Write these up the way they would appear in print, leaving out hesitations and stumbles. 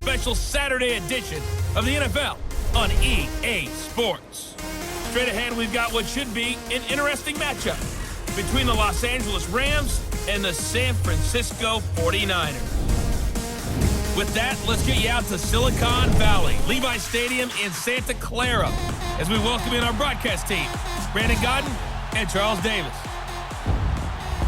special Saturday edition of the NFL on EA Sports. Straight ahead, we've got what should be an interesting matchup between the Los Angeles Rams and the San Francisco 49ers. With that, let's get you out to Silicon Valley, Levi Stadium in Santa Clara, as we welcome in our broadcast team, Brandon Godden and Charles Davis.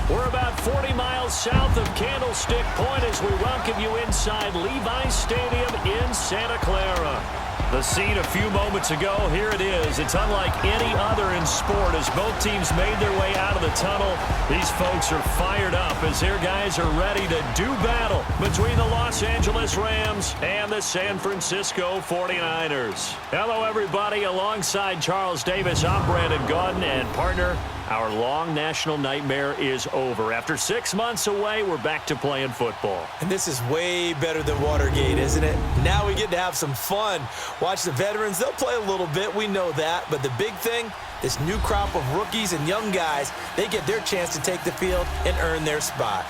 We're about 40 miles south of Candlestick Point as we welcome you inside Levi Stadium in Santa Clara. The scene a few moments ago, here it is. It's unlike any other in sport as both teams made their way out of the tunnel. These folks are fired up as their guys are ready to do battle between the Los Angeles Rams and the San Francisco 49ers. Hello, everybody. Alongside Charles Davis, I'm Brandon Godden, and partner, our long national nightmare is over. After 6 months away, we're back to playing football. And this is way better than Watergate, isn't it? Now we get to have some fun. Watch the veterans. They'll play a little bit. We know that. But the big thing, this new crop of rookies and young guys, they get their chance to take the field and earn their spot.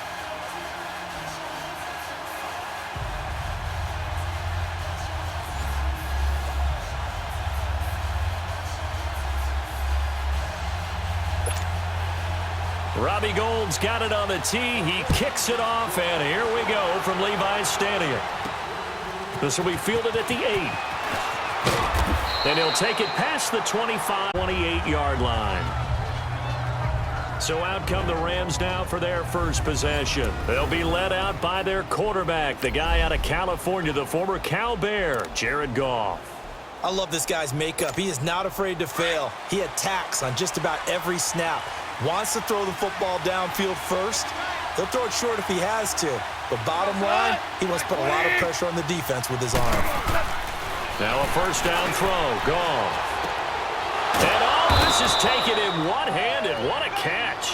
Robbie Gould's got it on the tee. He kicks it off, and here we go from Levi's Stadium. This will be fielded at the 8. And he'll take it past the 25-28-yard line. So out come the Rams now for their first possession. They'll be led out by their quarterback, the guy out of California, the former Cal Bear, Jared Goff. I love this guy's makeup. He is not afraid to fail. He attacks on just about every snap. Wants to throw the football downfield first. He'll throw it short if he has to. But bottom line, he wants to put a lot of pressure on the defense with his arm. Now a first down throw. Goff. And all this is taken in one-handed. What a catch.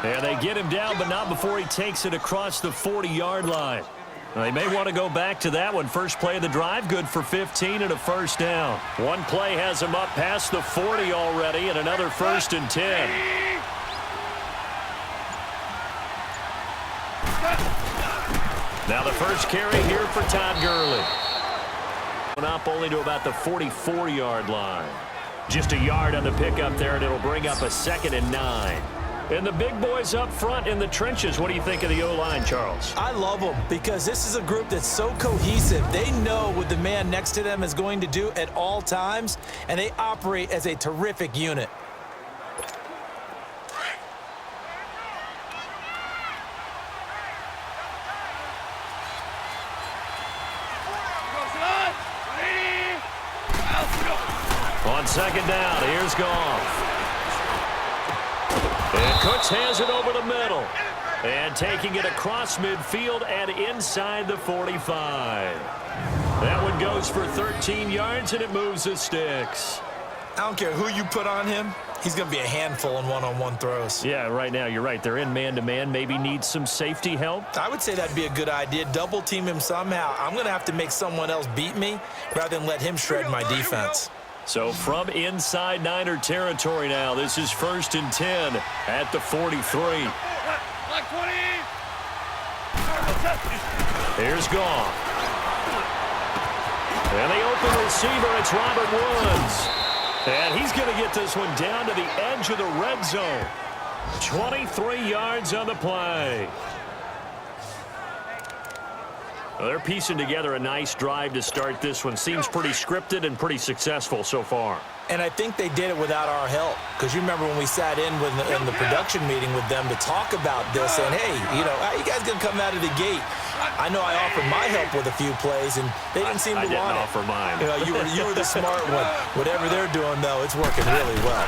And they get him down, but not before he takes it across the 40-yard line. They may want to go back to that one. First play of the drive, good for 15 and a first down. One play has him up past the 40 already, and another 1st and 10. Now the first carry here for Todd Gurley. Up only to about the 44-yard line. Just a yard on the pickup there, and it'll bring up a 2nd and 9. And the big boys up front in the trenches. What do you think of the O-line, Charles? I love them because this is a group that's so cohesive. They know what the man next to them is going to do at all times, and they operate as a terrific unit. On second down, here's Goff. And Cooks has it over the middle. And taking it across midfield and inside the 45. That one goes for 13 yards, and it moves the sticks. I don't care who you put on him. He's going to be a handful in one-on-one throws. Yeah, right now, you're right. They're in man-to-man. Maybe needs some safety help. I would say that'd be a good idea. Double team him somehow. I'm going to have to make someone else beat me rather than let him shred my defense. So from inside Niner territory now, this is 1st and 10 at the 43. Here's Goff. And the open receiver, it's Robert Woods. And he's going to get this one down to the edge of the red zone. 23 yards on the play. Well, they're piecing together a nice drive to start this one. Seems pretty scripted and pretty successful so far. And I think they did it without our help. Because you remember when we sat in the production meeting with them to talk about this, and hey, you know, how you guys going to come out of the gate? I know I offered my help with a few plays, and they didn't seem to want it. I didn't offer mine. You know, you were the smart one. Whatever they're doing, though, it's working really well.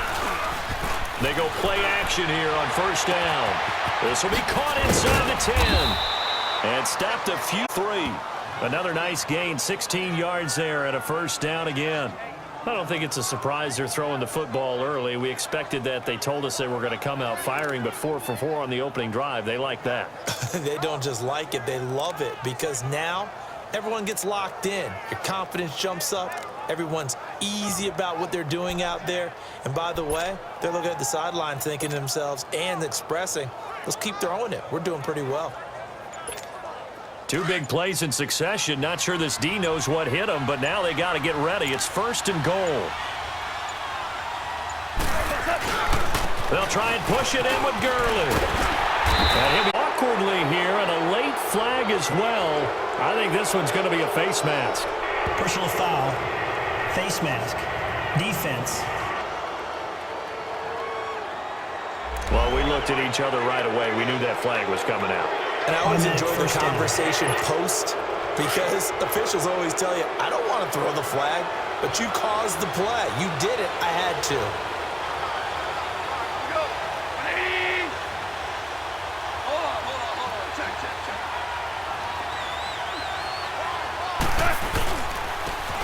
They go play action here on first down. This will be caught inside the 10. And stopped a few 3. Another nice gain, 16 yards there, and a first down again. I don't think it's a surprise they're throwing the football early. We expected that. They told us they were going to come out firing, but 4 for 4 on the opening drive. They like that. They don't just like it, they love it, because now everyone gets locked in. Your confidence jumps up. Everyone's easy about what they're doing out there. And by the way, they're looking at the sideline thinking to themselves and expressing, let's keep throwing it. We're doing pretty well. Two big plays in succession. Not sure this D knows what hit him, but now they got to get ready. It's 1st and goal. They'll try and push it in with Gurley. And he'll be awkwardly here, and a late flag as well. I think this one's going to be a face mask. Personal foul, face mask, defense. Well, we looked at each other right away. We knew that flag was coming out. And I always enjoy the conversation post, because officials always tell you, I don't want to throw the flag, but you caused the play. You did it. I had to.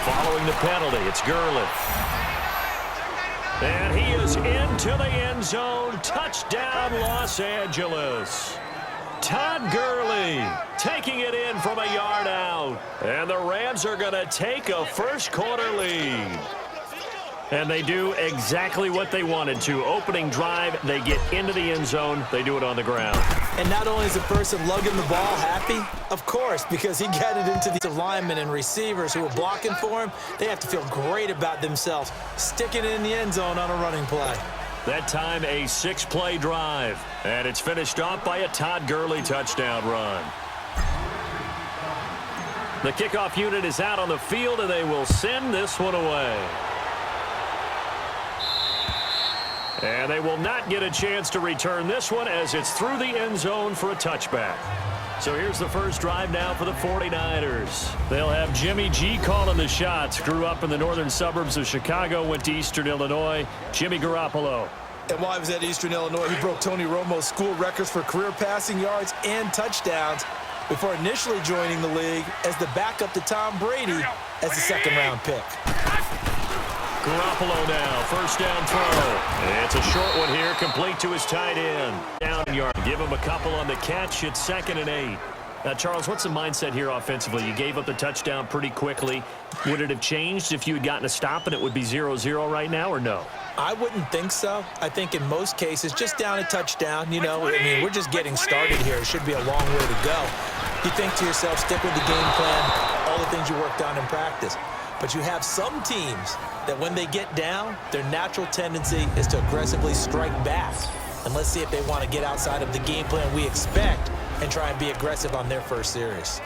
Following the penalty, it's Gurley. And he is into the end zone. Touchdown, Los Angeles. Todd Gurley taking it in from a yard out. And the Rams are going to take a first-quarter lead. And they do exactly what they wanted to. Opening drive, they get into the end zone. They do it on the ground. And not only is the person lugging the ball happy, of course, because he got it into the linemen and receivers who were blocking for him. They have to feel great about themselves, sticking it in the end zone on a running play. That time, a 6-play drive. And it's finished off by a Todd Gurley touchdown run. The kickoff unit is out on the field, and they will send this one away. And they will not get a chance to return this one as it's through the end zone for a touchback. So here's the first drive now for the 49ers. They'll have Jimmy G calling the shots. Grew up in the northern suburbs of Chicago, went to Eastern Illinois. Jimmy Garoppolo. And while he was at Eastern Illinois, he broke Tony Romo's school records for career passing yards and touchdowns before initially joining the league as the backup to Tom Brady as the second-round pick. Garoppolo now, first down throw. It's a short one here, complete to his tight end. Down yard, give him a couple on the catch. It's 2nd and 8. Now, Charles, what's the mindset here offensively? You gave up the touchdown pretty quickly. Would it have changed if you had gotten a stop and it would be 0-0 right now, or no? I wouldn't think so. I think in most cases, just down a touchdown, you know, I mean, we're just getting started here. It should be a long way to go. You think to yourself, stick with the game plan, all the things you worked on in practice. But you have some teams that when they get down, their natural tendency is to aggressively strike back. And let's see if they want to get outside of the game plan we expect and try and be aggressive on their first series.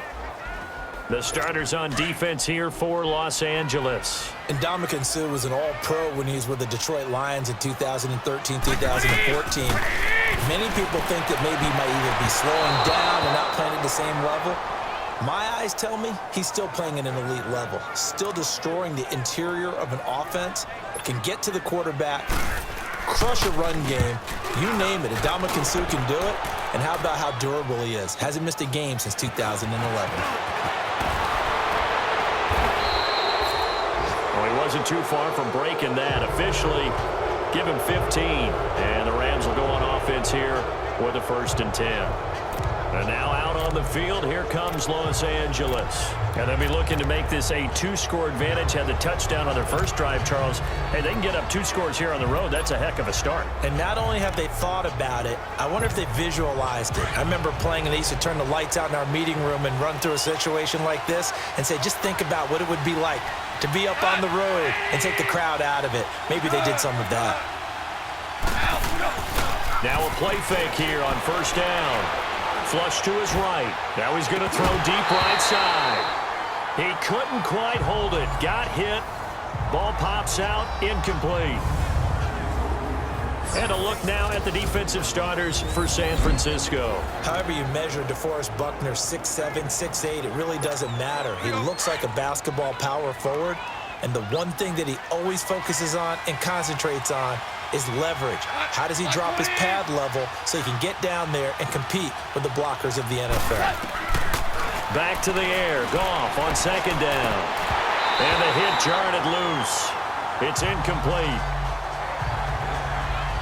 The starters on defense here for Los Angeles. And Ndamukong Suh was an all-pro when he was with the Detroit Lions in 2013, 2014. Many people think that maybe he might either be slowing down or not playing at the same level. My eyes tell me he's still playing at an elite level, still destroying the interior of an offense, can get to the quarterback, crush a run game, you name it. Ndamukong Suh can do it. And how about how durable he is? Hasn't missed a game since 2011. Well, he wasn't too far from breaking that. Officially, give him 15. And the Rams will go on offense here with a 1st and 10. And now out on the field, here comes Los Angeles. And they'll be looking to make this a 2-score advantage. Had the touchdown on their first drive, Charles. Hey, they can get up 2 scores here on the road. That's a heck of a start. And not only have they thought about it, I wonder if they visualized it. I remember playing and they used to turn the lights out in our meeting room and run through a situation like this and say, just think about what it would be like to be up on the road and take the crowd out of it. Maybe they did some of that. Now a play fake here on first down. Flush to his right. Now he's going to throw deep right side. He couldn't quite hold it. Got hit. Ball pops out. Incomplete. And a look now at the defensive starters for San Francisco. However you measure DeForest Buckner, 6'7", 6'8", it really doesn't matter. He looks like a basketball power forward. And the one thing that he always focuses on and concentrates on is leverage. How does he drop his pad level so he can get down there and compete with the blockers of the NFL? Back to the air. Goff on 2nd down. And the hit jarred it loose. It's incomplete.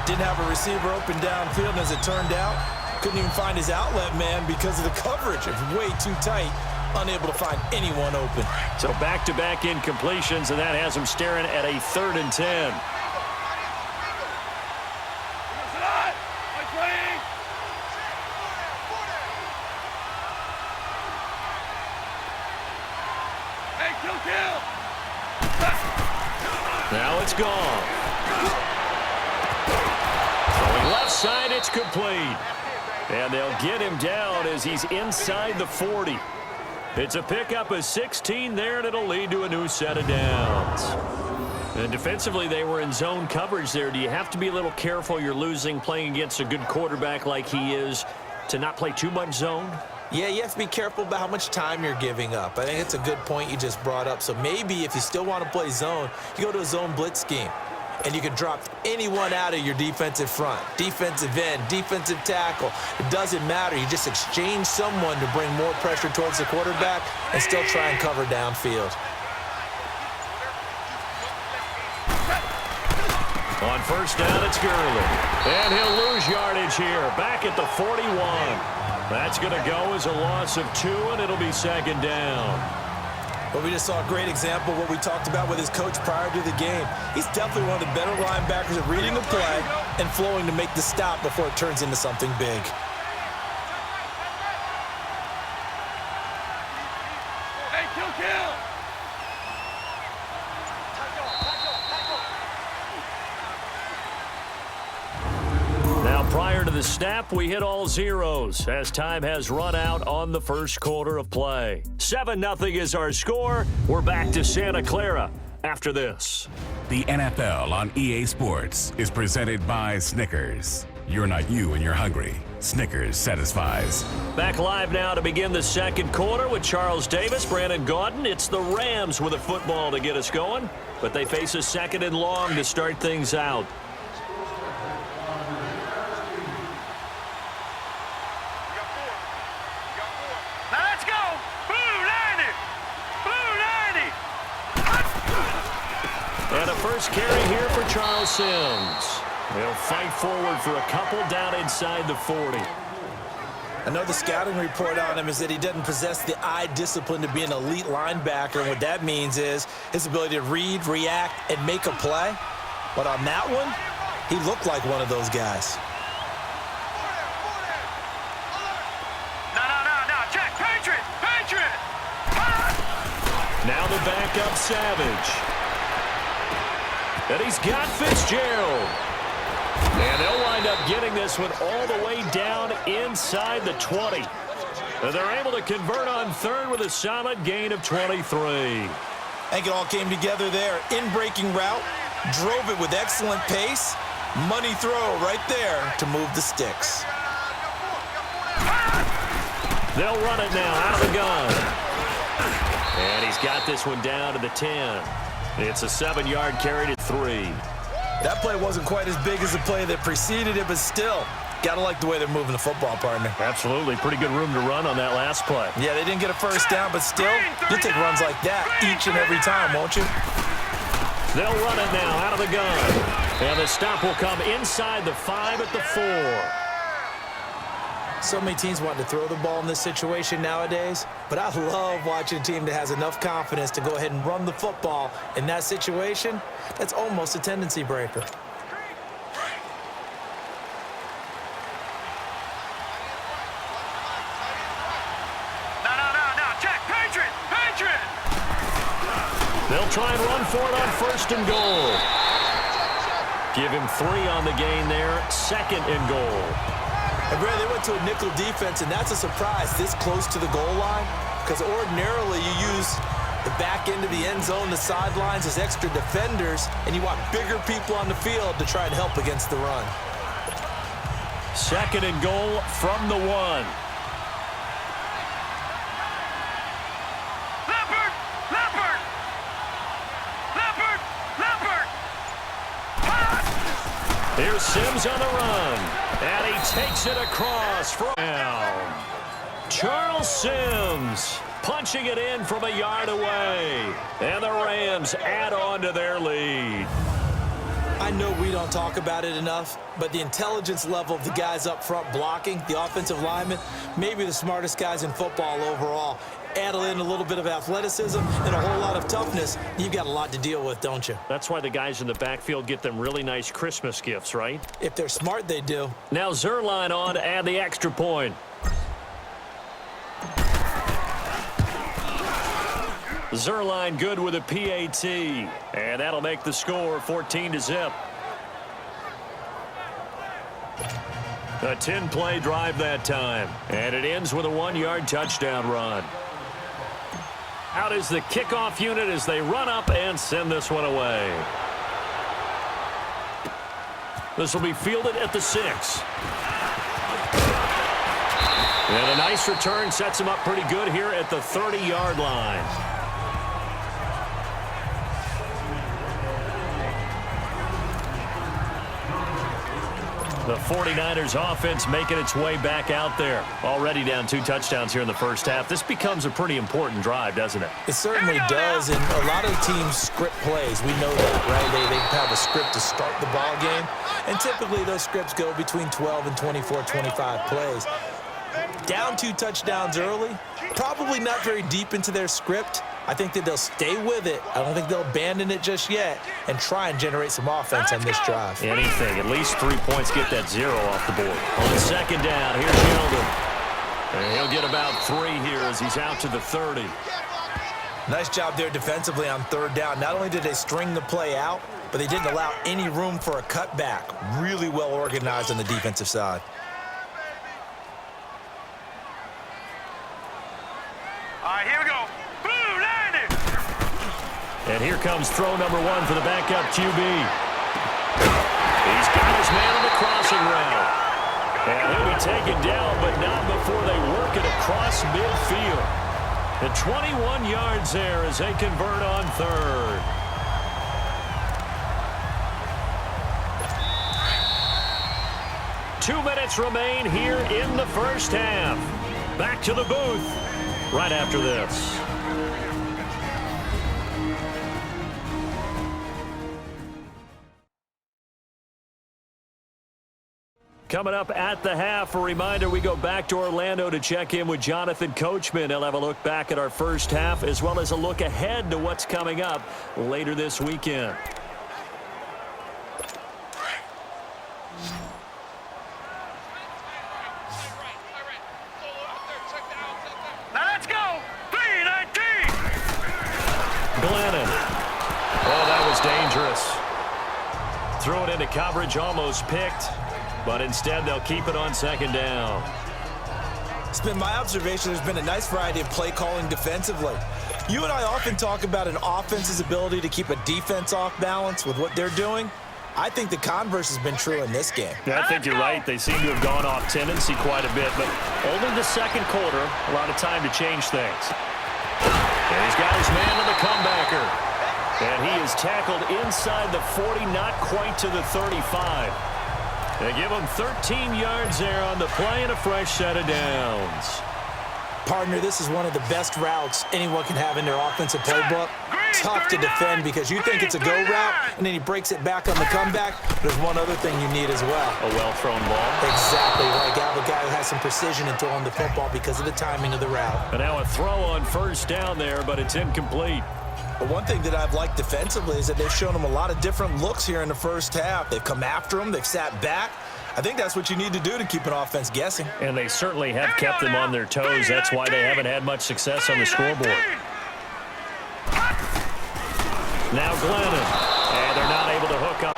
Didn't have a receiver open downfield, and as it turned out, couldn't even find his outlet man because of the coverage. It was way too tight. Unable to find anyone open. So back-to-back incompletions, and that has him staring at a 3rd and 10. Now it's gone. Throwing left side, it's complete. And they'll get him down as he's inside the 40. It's a pickup of 16 there, and it'll lead to a new set of downs. And defensively, they were in zone coverage there. Do you have to be a little careful you're losing playing against a good quarterback like he is to not play too much zone? Yeah, you have to be careful about how much time you're giving up. I think it's a good point you just brought up. So maybe if you still want to play zone, you go to a zone blitz scheme. And you can drop anyone out of your defensive front, defensive end, defensive tackle. It doesn't matter. You just exchange someone to bring more pressure towards the quarterback and still try and cover downfield. On first down, it's Gurley. And he'll lose yardage here, back at the 41. That's going to go as a loss of 2, and it'll be second down. But we just saw a great example of what we talked about with his coach prior to the game. He's definitely one of the better linebackers at reading the play and flowing to make the stop before it turns into something big. Hey, kill! Now, prior to the snap, we hit all zeros as time has run out on the first quarter of play. 7-0 is our score. We're back to Santa Clara after this. The NFL on EA Sports is presented by Snickers. You're not you when you're hungry. Snickers satisfies. Back live now to begin the second quarter with Charles Davis, Brandon Gaudin. It's the Rams with a football to get us going, but they face a second and long to start things out. And a first carry here for Charles Sims. They'll fight forward for a couple down inside the 40. Another scouting report on him is that he doesn't possess the eye discipline to be an elite linebacker. And what that means is his ability to read, react, and make a play. But on that one, he looked like one of those guys. No. Check. Patriot. Now the backup Savage. And he's got Fitzgerald. And they'll wind up getting this one all the way down inside the 20. And they're able to convert on third with a solid gain of 23. I think it all came together there. In-breaking route, drove it with excellent pace. Money throw right there to move the sticks. They'll run it now out of the gun. And he's got this one down to the 10. It's a 7-yard carry to 3. That play wasn't quite as big as the play that preceded it, but still, gotta like the way they're moving the football, partner. Absolutely. Pretty good room to run on that last play. Yeah, they didn't get a first down, but still, you'll take runs like that each and every time, won't you? They'll run it now out of the gun. And the stop will come inside the 5 at the 4. So many teams want to throw the ball in this situation nowadays, but I love watching a team that has enough confidence to go ahead and run the football in that situation. That's almost a tendency breaker. No. Check. Patriot. They'll try and run for it on first and goal. Give him 3 on the gain there. Second and goal. And Brad, they went to a nickel defense, and that's a surprise this close to the goal line, because ordinarily you use the back end of the end zone, the sidelines as extra defenders, and you want bigger people on the field to try and help against the run. Second and goal from the 1. Leopard. Here's Sims on the run. And he takes it across for down. Charles Sims punching it in from a yard away. And the Rams add on to their lead. I know we don't talk about it enough, but the intelligence level of the guys up front blocking, the offensive linemen, maybe the smartest guys in football overall. Add in a little bit of athleticism and a whole lot of toughness, you've got a lot to deal with, don't you? That's why the guys in the backfield get them really nice Christmas gifts, right? If they're smart, they do. Now Zerline on to add the extra point. Zerline good with a PAT. And that'll make the score 14-0. A 10-play drive that time. And it ends with a 1-yard touchdown run. Out is the kickoff unit as they run up and send this one away. This will be fielded at the 6. And a nice return sets him up pretty good here at the 30-yard line. The 49ers offense making its way back out there. Already down 2 touchdowns here in the first half. This becomes a pretty important drive, doesn't it? It certainly does, and a lot of teams script plays. We know that, right? They have a script to start the ball game, and typically those scripts go between 12 and 24, 25 plays. Down 2 touchdowns early, probably not very deep into their script. I think that they'll stay with it. I don't think they'll abandon it just yet and try and generate some offense on this drive. Anything, at least 3 points, get that 0 off the board. On second down, here's Sheldon. And he'll get about 3 here as he's out to the 30. Nice job there defensively on third down. Not only did they string the play out, but they didn't allow any room for a cutback. Really well organized on the defensive side. All right, here we go. Boom, landed. And here comes throw number 1 for the backup QB. He's got his man on the crossing route. And he'll be taken down, but not before they work it across midfield. The 21 yards there as they convert on third. Two minutes remain here in the first half. Back to the booth right after this. Coming up at the half, a reminder, we go back to Orlando to check in with Jonathan Coachman. He'll have a look back at our first half as well as a look ahead to what's coming up later this weekend. Now let's go. 3-19. Glennon. Oh, that was dangerous. Threw it into coverage, almost picked. But instead, they'll keep it on second down. It's been my observation there's been a nice variety of play calling defensively. You and I often talk about an offense's ability to keep a defense off balance with what they're doing. I think the converse has been true in this game. Yeah, I think you're right. They seem to have gone off tendency quite a bit, but only the second quarter, a lot of time to change things. And he's got his man on the comebacker. And he is tackled inside the 40, not quite to the 35. They give him 13 yards there on the play and a fresh set of downs. Partner, this is one of the best routes anyone can have in their offensive playbook. Tough to defend because you think it's a go route, and then he breaks it back on the comeback. There's one other thing you need as well. A well-thrown ball. Exactly right. Got a guy who has some precision in throwing the football because of the timing of the route. And now a throw on first down there, but it's incomplete. But one thing that I've liked defensively is that they've shown him a lot of different looks here in the first half. They've come after him. They've sat back. I think that's what you need to do to keep an offense guessing. And they certainly have kept them on their toes. That's why they haven't had much success on the scoreboard. Now Glennon. And they're not able to hook up.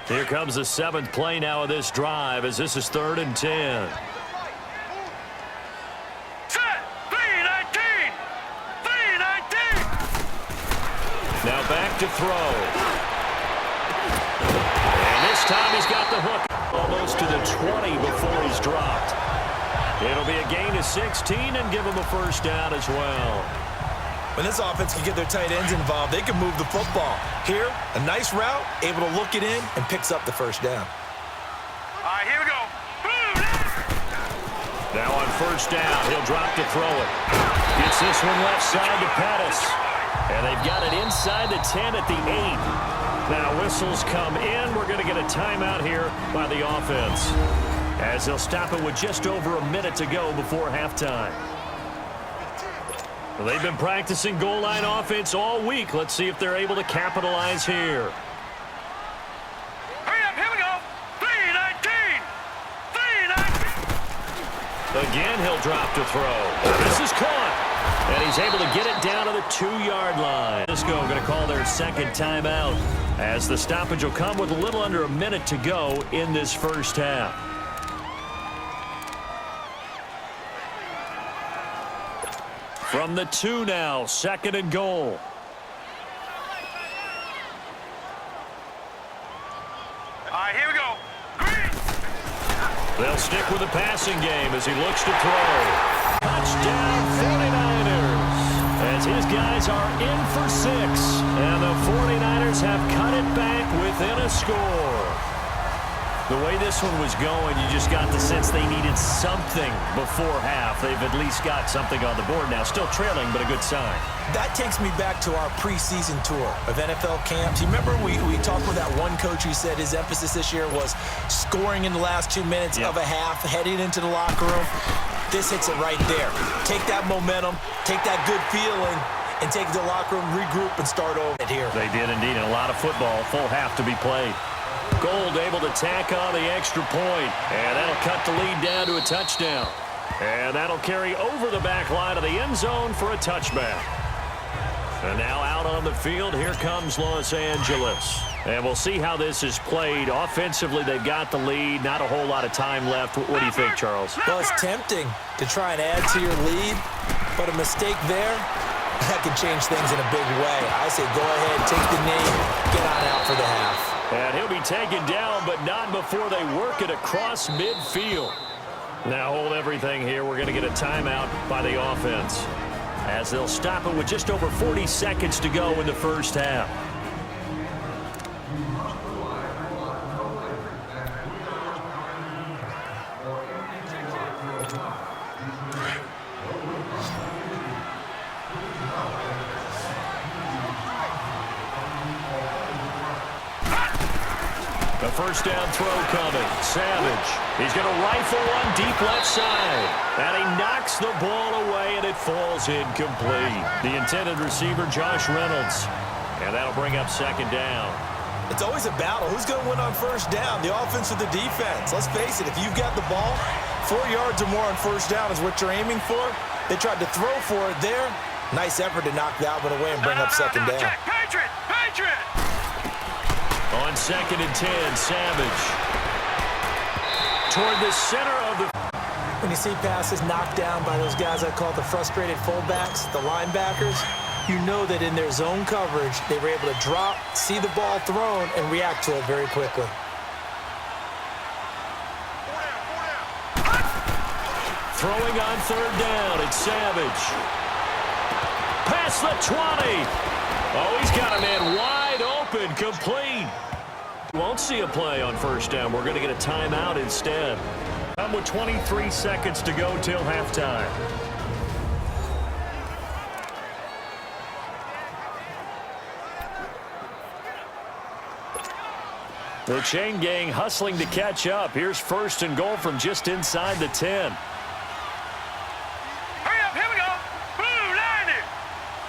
Here comes the 7th play now of this drive as this is 3rd and 10. Now back to throw. And this time he's got the hook almost to the 20 before he's dropped. It'll be a gain of 16 and give him a first down as well. When this offense can get their tight ends involved, they can move the football. Here, a nice route, able to look it in, and picks up the first down. All right, here we go. Now on first down, he'll drop to throw it. Gets this one left side to Pettis. And they've got it inside the 10 at the 8. Now whistles come in. We're going to get a timeout here by the offense, as they'll stop it with just over a minute to go before halftime. Well, they've been practicing goal line offense all week. Let's see if they're able to capitalize here. Hurry up, here we go. 3-19. 3-19. The Again, he'll drop to throw. This is caught. And he's able to get it down to the 2-yard line. Francisco going to call their second timeout as the stoppage will come with a little under a minute to go in this first half. From the 2 now, 2nd and goal. All right, here we go. Green. They'll stick with the passing game as he looks to throw. Touchdown 49ers as his guys are in for 6. And the 49ers have cut it back within a score. The way this one was going, you just got the sense they needed something before half. They've at least got something on the board now. Still trailing, but a good sign. That takes me back to our preseason tour of NFL camps. You remember we talked with that one coach who said his emphasis this year was scoring in the last 2 minutes of a half, heading into the locker room. This hits it right there. Take that momentum, take that good feeling, and take it to the locker room, regroup, and start over here. They did indeed, and a lot of football, full half to be played. Gold able to tack on the extra point, and that'll cut the lead down to a touchdown. And that'll carry over the back line of the end zone for a touchback. And now out on the field, here comes Los Angeles. And we'll see how this is played. Offensively, they've got the lead. Not a whole lot of time left. What do you think, Charles? Well, it's tempting to try and add to your lead, but a mistake there, that can change things in a big way. I say go ahead, take the knee, get on out for the half. And he'll be taken down, but not before they work it across midfield. Now hold everything here. We're going to get a timeout by the offense as they'll stop it with just over 40 seconds to go in the first half. First down throw coming. Savage. He's going to rifle one deep left side. And he knocks the ball away, and it falls incomplete. The intended receiver, Josh Reynolds. And that'll bring up 2nd down. It's always a battle. Who's going to win on first down? The offense or the defense? Let's face it, if you've got the ball, 4 yards or more on first down is what you're aiming for. They tried to throw for it there. Nice effort to knock that one away and bring up 2nd down. Patriot! Patriot! On 2nd and 10, Savage. Toward the center of the... When you see passes knocked down by those guys I call the frustrated fullbacks, the linebackers, you know that in their zone coverage, they were able to drop, see the ball thrown, and react to it very quickly. Throwing on 3rd down, it's Savage. Past the 20. Oh, he's got a man wide open, complete. Won't see a play on first down. We're going to get a timeout instead. Come with 23 seconds to go till halftime. The chain gang hustling to catch up. Here's 1st and goal from just inside the 10. Hurry up, here we go. Blue 90.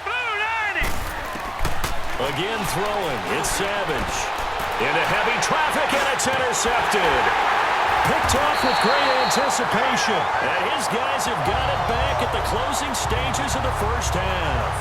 Blue 90. Again throwing. It's Savage. Into heavy traffic, and it's intercepted. Picked off with great anticipation. And his guys have got it back at the closing stages of the first half.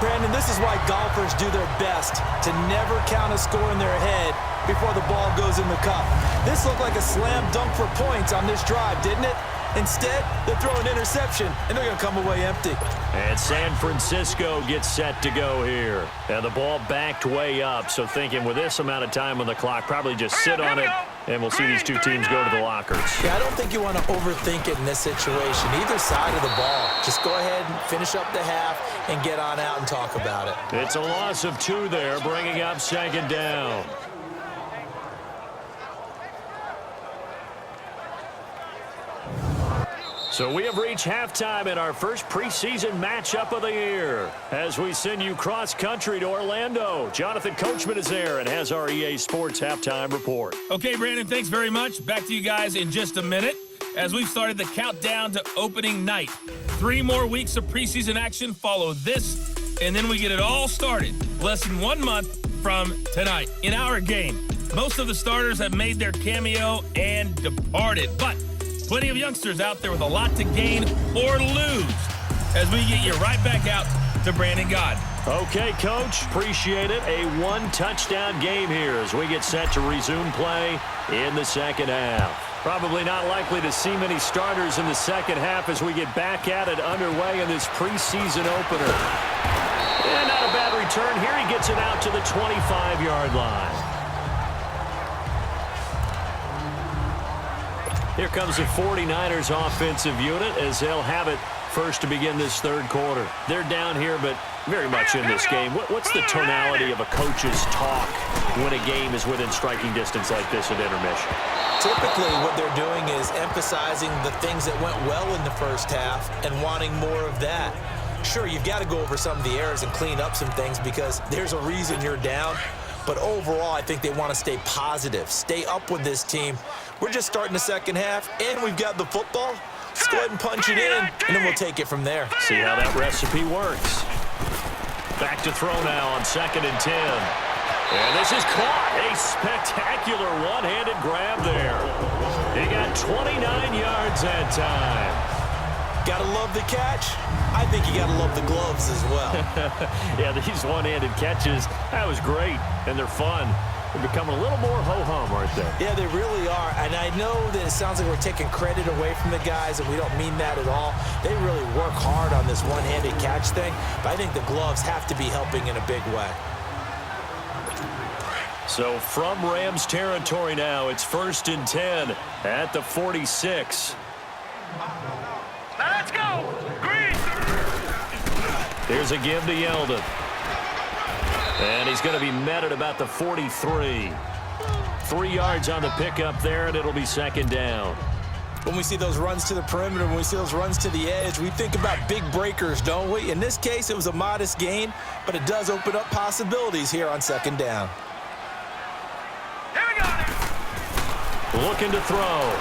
Brandon, this is why golfers do their best to never count a score in their head before the ball goes in the cup. This looked like a slam dunk for points on this drive, didn't it? Instead, they throw an interception, and they're going to come away empty. And San Francisco gets set to go here. And the ball backed way up, so thinking with this amount of time on the clock, probably just sit on it, and we'll see these two teams go to the lockers. Yeah, I don't think you want to overthink it in this situation. Either side of the ball. Just go ahead and finish up the half and get on out and talk about it. It's a loss of 2 there, bringing up 2nd down. So we have reached halftime in our first preseason matchup of the year as we send you cross-country to Orlando. Jonathan Coachman is there and has our EA Sports halftime report. Okay, Brandon, thanks very much. Back to you guys in just a minute as we've started the countdown to opening night. 3 more weeks of preseason action follow this, and then we get it all started less than 1 month from tonight. In our game, most of the starters have made their cameo and departed, but Plenty of youngsters out there with a lot to gain or lose as we get you right back out to Brandon Gaudin. Okay, Coach. Appreciate it. A one-touchdown game here as we get set to resume play in the second half. Probably not likely to see many starters in the second half as we get back at it underway in this preseason opener. And not a bad return here. He gets it out to the 25-yard line. Here comes the 49ers offensive unit as they'll have it first to begin this third quarter. They're down here, but very much in this game. What's the tonality of a coach's talk when a game is within striking distance like this at intermission? Typically, what they're doing is emphasizing the things that went well in the first half and wanting more of that. Sure, you've got to go over some of the errors and clean up some things because there's a reason you're down. But overall, I think they want to stay positive, stay up with this team. We're just starting the second half, and we've got the football. Let's go ahead and punch it in, and then we'll take it from there. See how that recipe works. Back to throw now on 2nd and 10. And this is caught. A spectacular one-handed grab there. He got 29 yards that time. Gotta love the catch. I think you gotta love the gloves as well. Yeah, these one-handed catches, that was great, and they're fun. They're becoming a little more ho-hum, aren't they? Yeah, they really are. And I know that it sounds like we're taking credit away from the guys, and we don't mean that at all. They really work hard on this one-handed catch thing, but I think the gloves have to be helping in a big way. So from Rams territory now, it's 1st and 10 at the 46. Now let's go. Green. Here's a give to Yeldon. And he's going to be met at about the 43. 3 yards on the pickup there, and it'll be 2nd down. When we see those runs to the perimeter, when we see those runs to the edge, we think about big breakers, don't we? In this case, it was a modest gain, but it does open up possibilities here on 2nd down. Here we go. Looking to throw.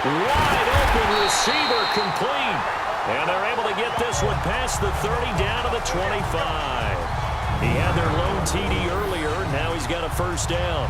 Wide open receiver complete. And they're able to get this one past the 30 down to the 25. He had their lone TD earlier. Now he's got a 1st down.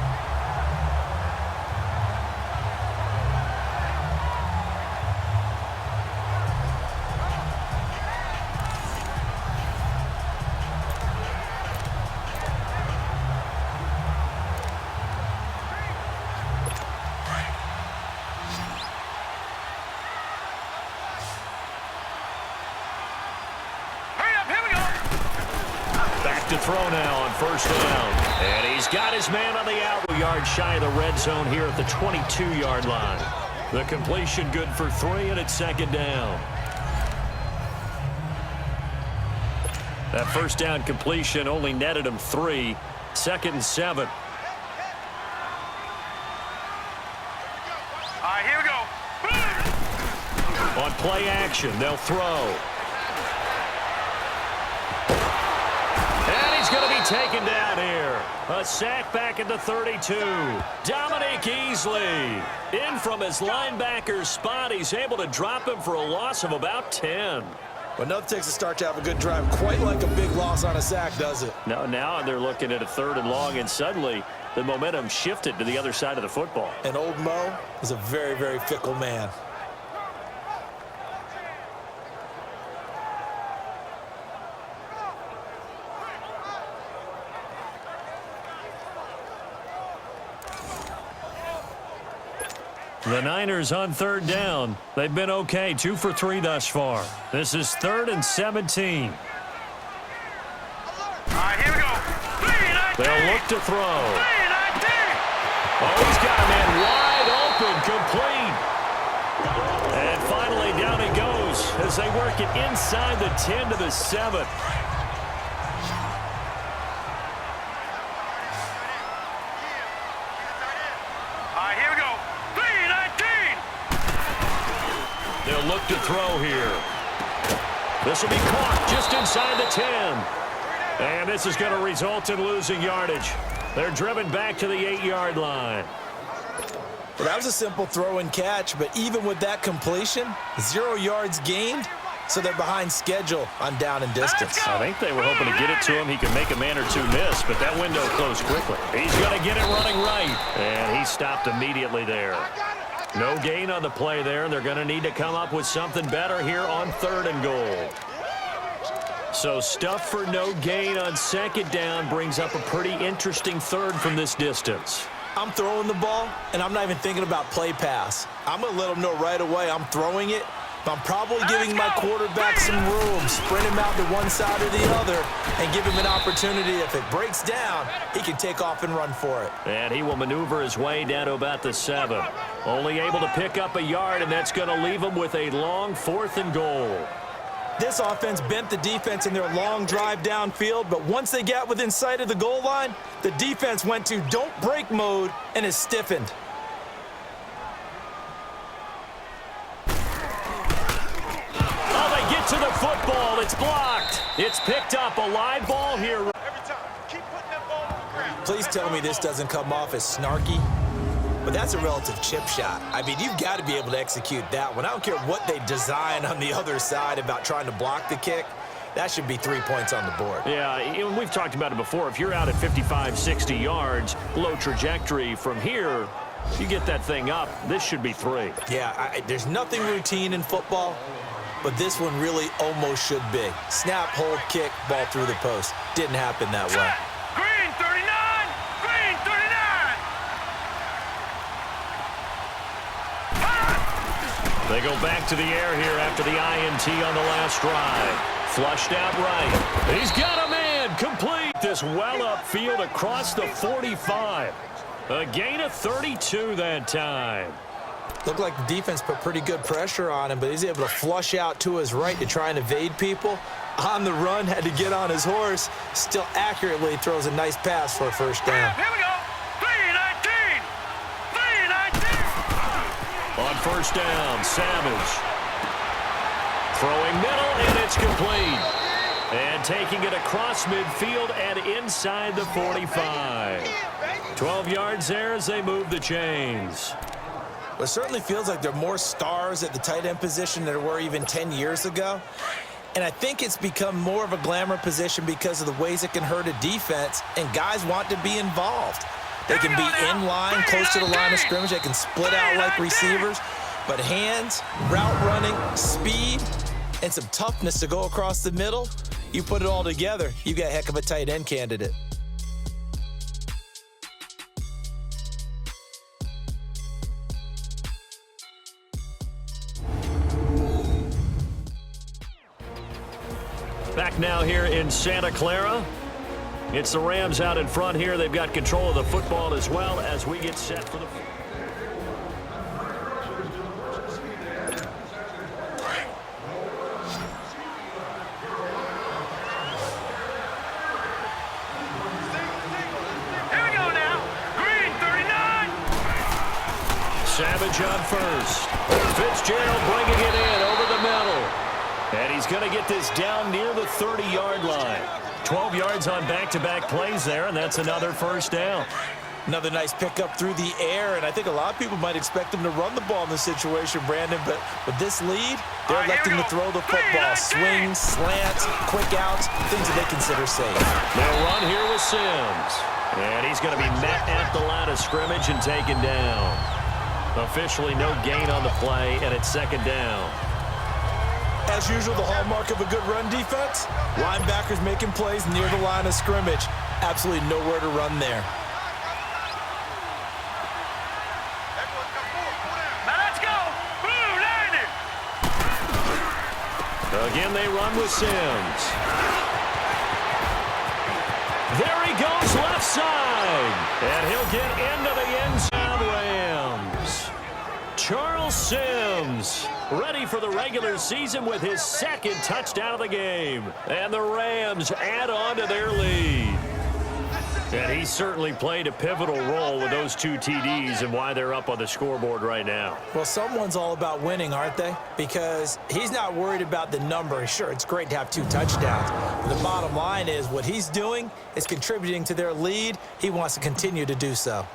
To throw now on 1st down. And he's got his man on the out. Yard shy of the red zone here at the 22-yard line. The completion good for 3, and it's 2nd down. That 1st down completion only netted him 3. 2nd and 7. All right, here we go. On play action, they'll throw. He's going to be taken down here. A sack back at the 32. Dominique Easley in from his linebacker's spot. He's able to drop him for a loss of about 10. Well, nothing takes a start to have a good drive quite like a big loss on a sack, does it? No, now they're looking at a 3rd and long, and suddenly the momentum shifted to the other side of the football. And old Mo is a very, very fickle man. The Niners on 3rd down. They've been okay, 2 for 3 thus far. This is 3rd and 17. All right, here we go. They'll look to throw. Oh, he's got a man wide open, complete. And finally, down he goes as they work it inside the 10 to the 7. They'll look to throw here. This will be caught just inside the 10. And this is going to result in losing yardage. They're driven back to the 8-yard line. Well, that was a simple throw and catch, but even with that completion, 0 yards gained, so they're behind schedule on down and distance. I think they were hoping to get it to him. He could make a man or two miss, but that window closed quickly. He's going to get it running right, and he stopped immediately there. No gain on the play there, and they're going to need to come up with something better here on 3rd and goal. So stuff for no gain on 2nd down brings up a pretty interesting 3rd from this distance. I'm throwing the ball, and I'm not even thinking about play pass. I'm going to let them know right away I'm throwing it. I'm probably giving my quarterback some room, sprint him out to one side or the other, and give him an opportunity. If it breaks down, he can take off and run for it. And he will maneuver his way down to about the 7. Only able to pick up a yard, and that's going to leave him with a long 4th and goal. This offense bent the defense in their long drive downfield, but once they got within sight of the goal line, the defense went to don't break mode and is stiffened. To the football, it's blocked. It's picked up, a live ball here. Every time, keep putting that ball on the ground. Please tell me this doesn't come off as snarky, but that's a relative chip shot. I mean, you've got to be able to execute that one. I don't care what they design on the other side about trying to block the kick. That should be 3 points on the board. Yeah, we've talked about it before. If you're out at 55, 60 yards, low trajectory from here, you get that thing up, this should be 3. Yeah, there's nothing routine in football, but this one really almost should be. Snap, hold, kick, ball through the post. Didn't happen that way. Green 39! Green 39! They go back to the air here after the INT on the last drive. Flushed out right. He's got a man complete. This well upfield across the 45. A gain of 32 that time. Looked like the defense put pretty good pressure on him, but he's able to flush out to his right to try and evade people. On the run, had to get on his horse. Still accurately throws a nice pass for a 1st down. Here we go! 3-19! 3-19! On 1st down, Savage. Throwing middle, and it's complete. And taking it across midfield and inside the 45. 12 yards there as they move the chains. Well, it certainly feels like there are more stars at the tight end position than there were even 10 years ago. And I think it's become more of a glamour position because of the ways it can hurt a defense, and guys want to be involved. They can be in line, close to the line of scrimmage. They can split out like receivers. But hands, route running, speed, and some toughness to go across the middle, you put it all together, you got a heck of a tight end candidate. Back now here in Santa Clara. It's the Rams out in front here. They've got control of the football as well as we get set for the... Here we go now! Green 39! Savage on first. Fitzgerald bringing it in over the middle. And he's going to get this down near the 30-yard line. 12 yards on back-to-back plays there, and that's another 1st down. Another nice pickup through the air, and I think a lot of people might expect them to run the ball in this situation, Brandon, but with this lead, they're electing to throw the football. Swings, slants, quick outs, things that they consider safe. They'll run here with Sims. And he's going to be met at the line of scrimmage and taken down. Officially no gain on the play, and it's 2nd down. As usual, the hallmark of a good run defense, linebackers making plays near the line of scrimmage. Absolutely nowhere to run there. Now let's go! Blue 90! Again, they run with Sims. There he goes, left side. And he'll get into the end zone. Rams. Charles Sims, ready for the regular season with his 2nd touchdown of the game. And the Rams add on to their lead. And he certainly played a pivotal role with those 2 TDs and why they're up on the scoreboard right now. Well, someone's all about winning, aren't they? Because he's not worried about the number. Sure, it's great to have 2 touchdowns. But the bottom line is what he's doing is contributing to their lead. He wants to continue to do so.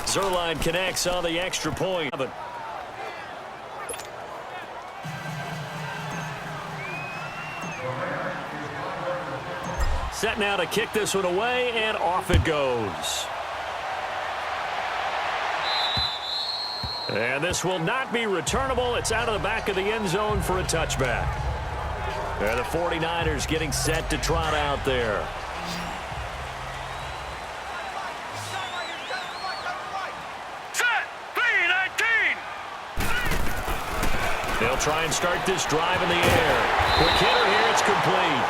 Zerline connects on the extra point. Set now to kick this one away, and off it goes. And this will not be returnable. It's out of the back of the end zone for a touchback. And the 49ers getting set to trot out there. They'll try and start this drive in the air. Quick hitter here, it's complete.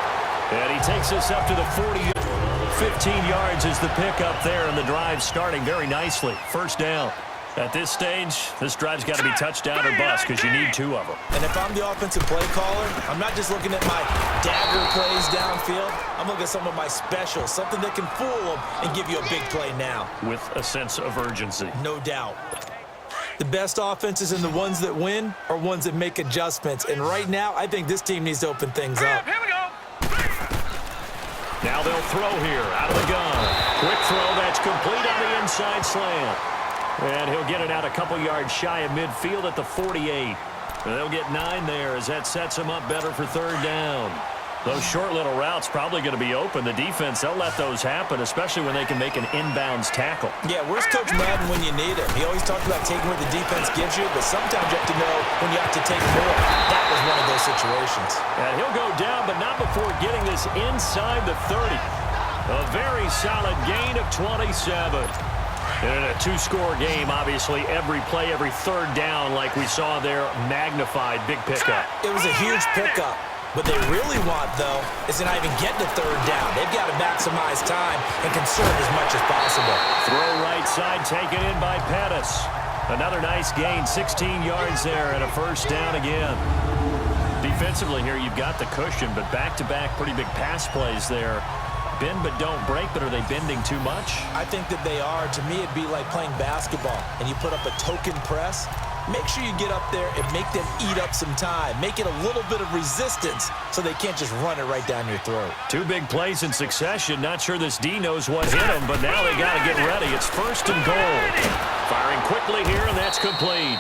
And he takes us up to the 40. 15 yards is the pickup there, and the drive starting very nicely. First down. At this stage, this drive's got to be touchdown or bust because you need 2 of them. And if I'm the offensive play caller, I'm not just looking at my dagger plays downfield. I'm looking at some of my specials, something that can fool them and give you a big play now. With a sense of urgency. No doubt. The best offenses and the ones that win are ones that make adjustments. And right now, I think this team needs to open things up. Here we go. Now they'll throw here out of the gun. Quick throw that's complete on the inside slant. And he'll get it out a couple yards shy of midfield at the 48. They'll get 9 there as that sets him up better for third down. Those short little routes probably going to be open. The defense, they'll let those happen, especially when they can make an inbounds tackle. Yeah, where's Coach Madden when you need him? He always talked about taking what the defense gives you, but sometimes you have to know when you have to take more. That was one of those situations. And he'll go down, but not before getting this inside the 30. A very solid gain of 27. And in a 2-score game, obviously, every play, every third down, like we saw there, magnified. Big pickup. It was a huge pickup. What they really want, though, is to not even get to third down. They've got to maximize time and conserve as much as possible. Throw right side taken in by Pettis. Another nice gain, 16 yards there, and a first down again. Defensively here, you've got the cushion, but back-to-back pretty big pass plays there. Bend but don't break, but are they bending too much? I think that they are. To me, it'd be like playing basketball, and you put up a token press. Make sure you get up there and make them eat up some time. Make it a little bit of resistance so they can't just run it right down your throat. 2 big plays in succession. Not sure this D knows what hit him, but now they got to get ready. It's first and goal. Firing quickly here, and that's complete.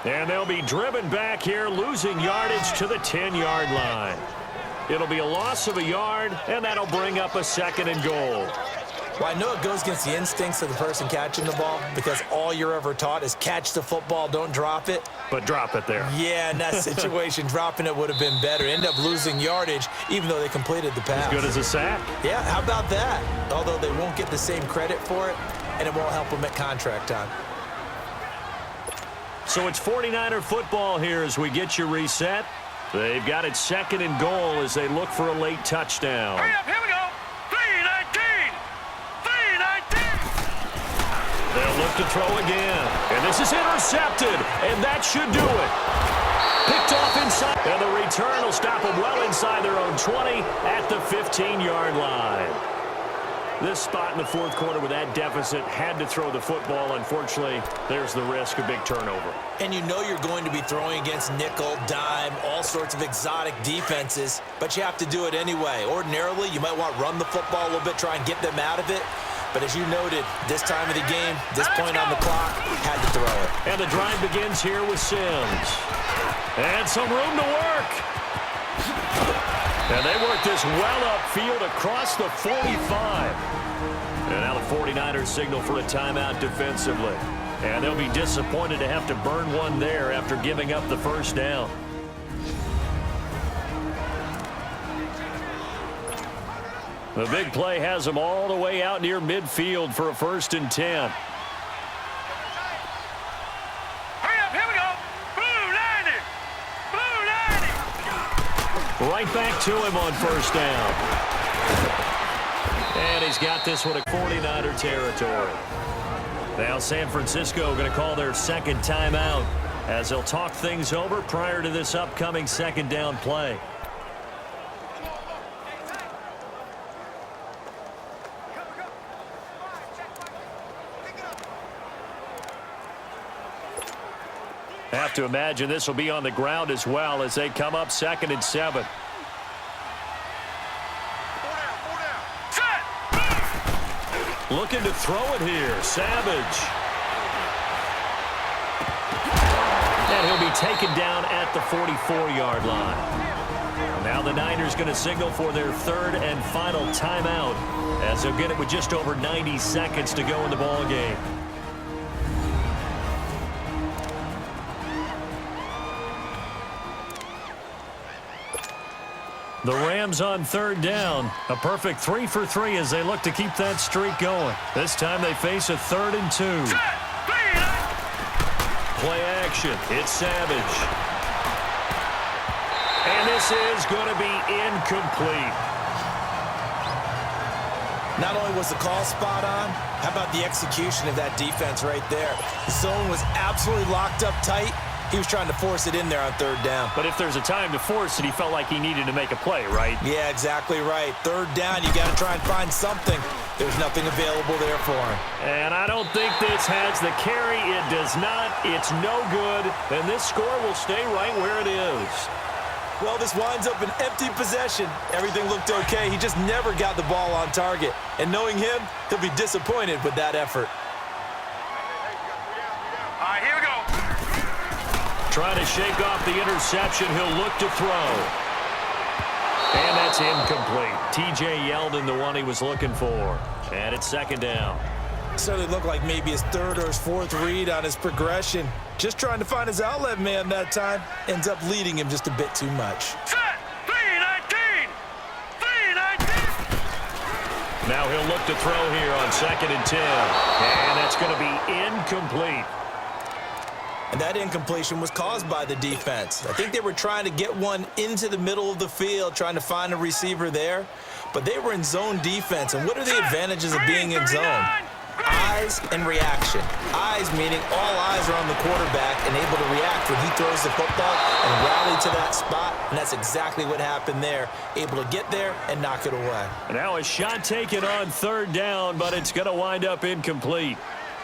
And they'll be driven back here, losing yardage to the 10-yard line. It'll be a loss of a yard, and that'll bring up a second and goal. Well, I know it goes against the instincts of the person catching the ball because all you're ever taught is catch the football, don't drop it. But drop it there. Yeah, in that situation, dropping it would have been better. End up losing yardage, even though they completed the pass. As good as a sack. Yeah, how about that? Although they won't get the same credit for it, and it won't help them at contract time. So it's 49er football here as we get you reset. They've got it second and goal as they look for a late touchdown. Hurry up, here we go. 3-19. 3-19. They'll look to throw again. And this is intercepted. And that should do it. Picked off inside. And the return will stop them well inside their own 20 at the 15-yard line. This spot in the fourth quarter with that deficit had to throw the football. Unfortunately, there's the risk of big turnover. And you know you're going to be throwing against nickel, dime, all sorts of exotic defenses, but you have to do it anyway. Ordinarily, you might want to run the football a little bit, try and get them out of it. But as you noted, this time of the game, this point on the clock, had to throw it. And the drive begins here with Sims. And some room to work. And they work this well upfield across the 45. And now the 49ers signal for a timeout defensively. And they'll be disappointed to have to burn one there after giving up the first down. The big play has them all the way out near midfield for a 1st and 10. Hurry up, here we go. Blue 90. Blue 90. Right back to him on first down. And he's got this one at 49er territory. Now San Francisco going to call their second timeout as they'll talk things over prior to this upcoming second down play. Have to imagine this will be on the ground as well as they come up 2nd and 7. Looking to throw it here. Savage. And he'll be taken down at the 44-yard line. Now the Niners going to signal for their third and final timeout as they'll get it with just over 90 seconds to go in the ball game. The Rams on third down. A perfect 3 for 3 as they look to keep that streak going. This time they face a 3rd and 2. Play action. It's Savage. And this is going to be incomplete. Not only was the call spot on, how about the execution of that defense right there? The zone was absolutely locked up tight. He was trying to force it in there on third down. But if there's a time to force it, he felt like he needed to make a play, right? Yeah, exactly right. Third down, you got to try and find something. There's nothing available there for him. And I don't think this has the carry. It does not. It's no good. And this score will stay right where it is. Well, this winds up an empty possession. Everything looked okay. He just never got the ball on target. And knowing him, he'll be disappointed with that effort. All right, here we go. Trying to shake off the interception. He'll look to throw. And that's incomplete. T.J. Yeldon, the one he was looking for. And it's second down. Certainly looked like maybe his third or his fourth read on his progression. Just trying to find his outlet man that time. Ends up leading him just a bit too much. Set. 3-19. 3-19. Now he'll look to throw here on 2nd and 10. And that's going to be incomplete. And that incompletion was caused by the defense. I think they were trying to get one into the middle of the field, trying to find a receiver there. But they were in zone defense. And what are the advantages of being in zone? Eyes and reaction. Eyes meaning all eyes are on the quarterback and able to react when he throws the football and rally to that spot. And that's exactly what happened there. Able to get there and knock it away. Now a shot taken on third down, but it's going to wind up incomplete.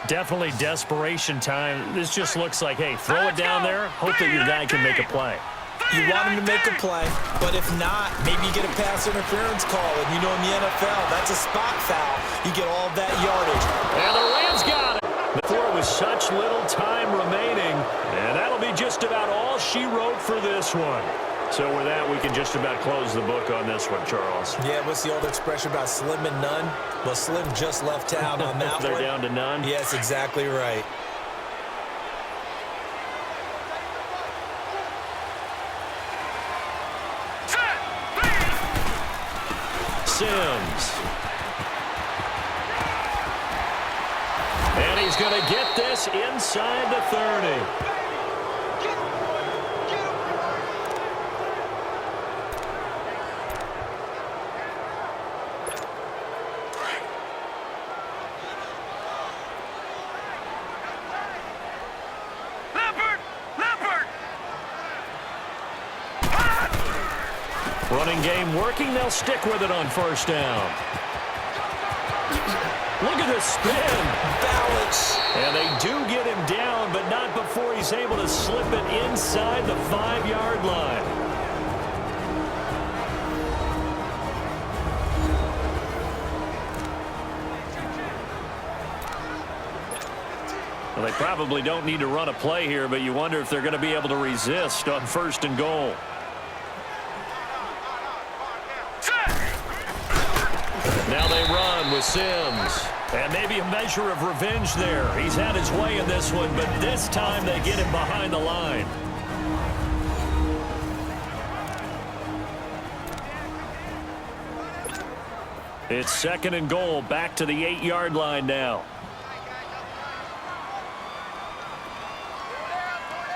Definitely desperation time. This just looks like, hey, throw it down there, hope that your guy can make a play. You want him to make a play, but if not, maybe you get a pass interference call. And you know in the NFL, that's a spot foul. You get all that yardage. And the Rams got it. Before with such little time remaining, and that'll be just about all she wrote for this one. So with that, we can just about close the book on this one, Charles. Yeah, what's the old expression about slim and none? Well, Slim just left town on that They're one. down to none? Yes, exactly right. Sims. And he's going to get this inside the 30. Running game working. They'll stick with it on first down. Look at the spin. Balance. And they do get him down, but not before he's able to slip it inside the 5-yard line. Well, they probably don't need to run a play here, but you wonder if they're going to be able to resist on 1st and goal. Now they run with Sims. And maybe a measure of revenge there. He's had his way in this one, but this time they get him behind the line. It's 2nd and goal, back to the 8-yard line now.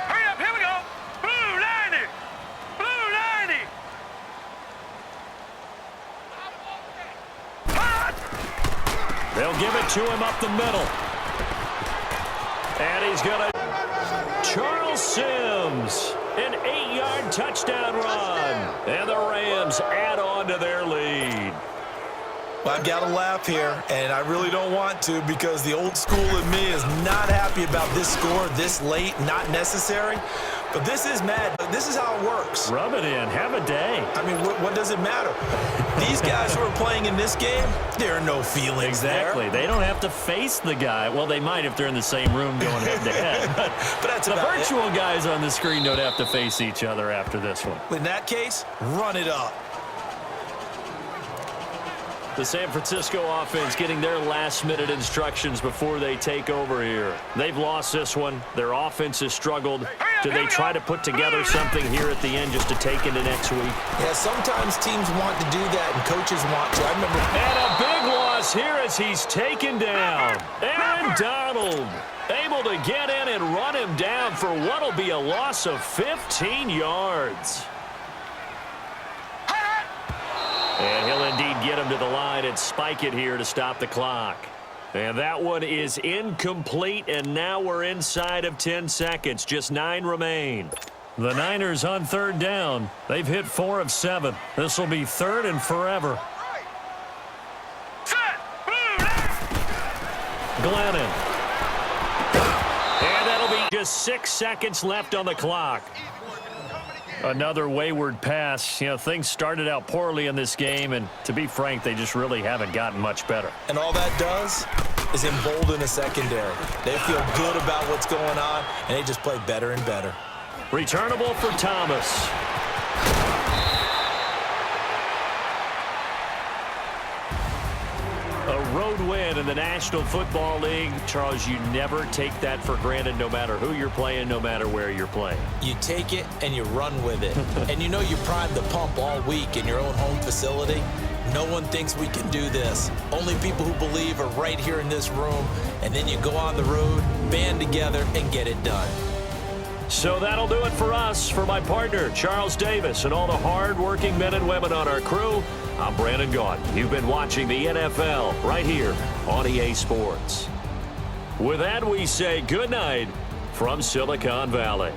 Hurry up, here we go. Blue 90. Blue 90. Hot. They'll give it to him up the middle. And he's going to... Charles Sims, an 8-yard touchdown run. And the Rams add on to their lead. Well, I've got to laugh here, and I really don't want to because the old school in me is not happy about this score this late, not necessary. But this is Madden. This is how it works. Rub it in. Have a day. I mean, what does it matter? These guys who are playing in this game, there are no feelings Exactly. there. They don't have to face the guy. Well, they might if they're in the same room going head-to-head. But that's The about virtual guys on the screen don't have to face each other after this one. it. In that case, run it up. The San Francisco offense getting their last-minute instructions before they take over here. They've lost this one. Their offense has struggled. Do they try to put together something here at the end just to take into next week? Yeah, sometimes teams want to do that and coaches want to. I remember. And a big loss here as he's taken down. Aaron Donald able to get in and run him down for what will be a loss of 15 yards. And he'll indeed get him to the line and spike it here to stop the clock. And that one is incomplete, and now we're inside of 10 seconds. Just 9 remain. The Niners on third down. They've hit 4 of 7. This will be third and forever. Glennon. And that'll be just 6 seconds left on the clock. Another wayward pass. You know, things started out poorly in this game, and to be frank, they just really haven't gotten much better. And all that does is embolden a secondary. They feel good about what's going on, and they just play better and better. Returnable for Thomas. A road win in the National Football League. Charles, you never take that for granted no matter who you're playing, no matter where you're playing. You take it and you run with it. And you know you primed the pump all week in your own home facility. No one thinks we can do this. Only people who believe are right here in this room. And then you go on the road, band together, and get it done. So that'll do it for us. For my partner, Charles Davis, and all the hard-working men and women on our crew, I'm Brandon Gaudin. You've been watching the NFL right here on EA Sports. With that, we say good night from Silicon Valley.